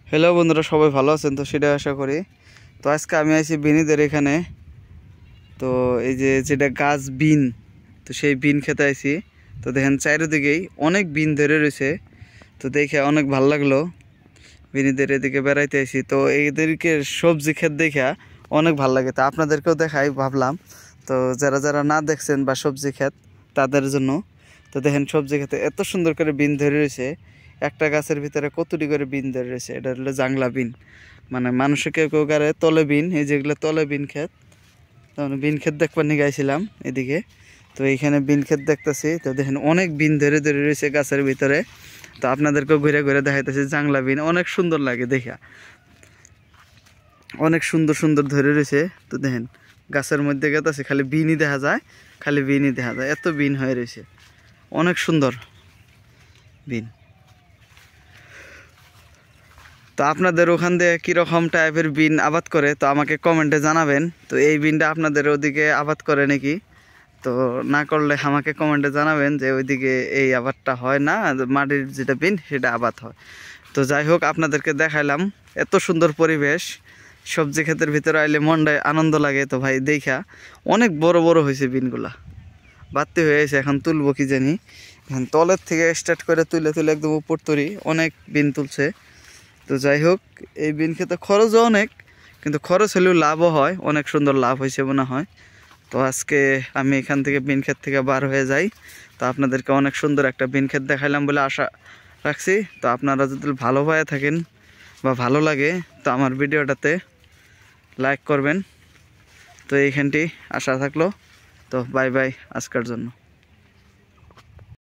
Hello বন্ধুরা, সবাই ভালো আছেন তো সেটা আশা করি। তো আজকে আমি আছি বিনিদের এখানে। তো এই যে যেটা গাছ বিন, তো সেই বিন খেতে আইছি। তো দেখেন চারিদিকেই অনেক বিন ধরে রয়েছে, তো দেখে অনেক ভালো লাগলো। বিনিদের এদিকে বেড়াইতে আইছি, তো এইদেরকে সবজি ক্ষেত দেখা অনেক ভালো লাগে। তো আপনাদেরকেও দেখাই ভাবলাম, তো যারা যারা না দেখছেন বা সবজি ক্ষেত তাদের জন্য। তো দেখেন সবজি ক্ষেতে এত সুন্দর করে বিন ধরে রয়েছে, একটা গাছের ভিতরে কতটি করে বিন ধরে রয়েছে। এটা হলো জাংলা বিন, মানে মানুষে কেউ কেউ গারে তলে বিন, এই যেগুলো তলে বিন ক্ষেত। তখন বিন ক্ষেত দেখবার নিয়ে গাইছিলাম এদিকে। তো এইখানে বিন ক্ষেত দেখতেছি, তো দেখেন অনেক বিন ধরে ধরে রয়েছে গাছের ভিতরে। তো আপনাদেরকেও ঘুরে ঘুরে দেখাইতেছি জাংলা বিন, অনেক সুন্দর লাগে দেখা, অনেক সুন্দর সুন্দর ধরে রয়েছে। তো দেখেন গাছের মধ্যে গেতেছে, খালি বিনই দেখা যায়, খালি বিনই দেখা যায়, এত বিন হয়ে রয়েছে, অনেক সুন্দর বিন। তো আপনাদের ওখান দিয়ে কীরকম টাইপের বিন আবাদ করে তো আমাকে কমেন্টে জানাবেন। তো এই বিনটা আপনাদের ওদিকে আবাদ করে নাকি, তো না করলে আমাকে কমেন্টে জানাবেন যে ওইদিকে এই আবাদটা হয় না, মাটির যেটা বিন সেটা আবাদ হয়। তো যাই হোক, আপনাদেরকে দেখাইলাম এত সুন্দর পরিবেশ। সবজি ক্ষেতের ভিতরে আইলে মনটায় আনন্দ লাগে। তো ভাই দেখা অনেক বড় বড় হয়েছে বিনগুলা, বাড়তি হয়ে গেছে, এখন তুলবো কি জানি। এখন তলের থেকে স্টার্ট করে তুলে তুলে একদম উপর তরি অনেক বিন তুলছে। তো যাই হোক, এই বিন খেতে খরচও অনেক, কিন্তু খরচ হলেও লাভও হয়, অনেক সুন্দর লাভ হয়েছে মনে হয়। তো আজকে আমি এখান থেকে বিন ক্ষেত থেকে বার হয়ে যাই। তো আপনাদেরকে অনেক সুন্দর একটা বিন ক্ষেত দেখাইলাম বলে আশা রাখছি। তো আপনারা যদি ভালো হয়ে থাকেন বা ভালো লাগে, তো আমার ভিডিওটাতে লাইক করবেন। তো এইখানটি আশা থাকলো। তো বাই বাই আজকের জন্য।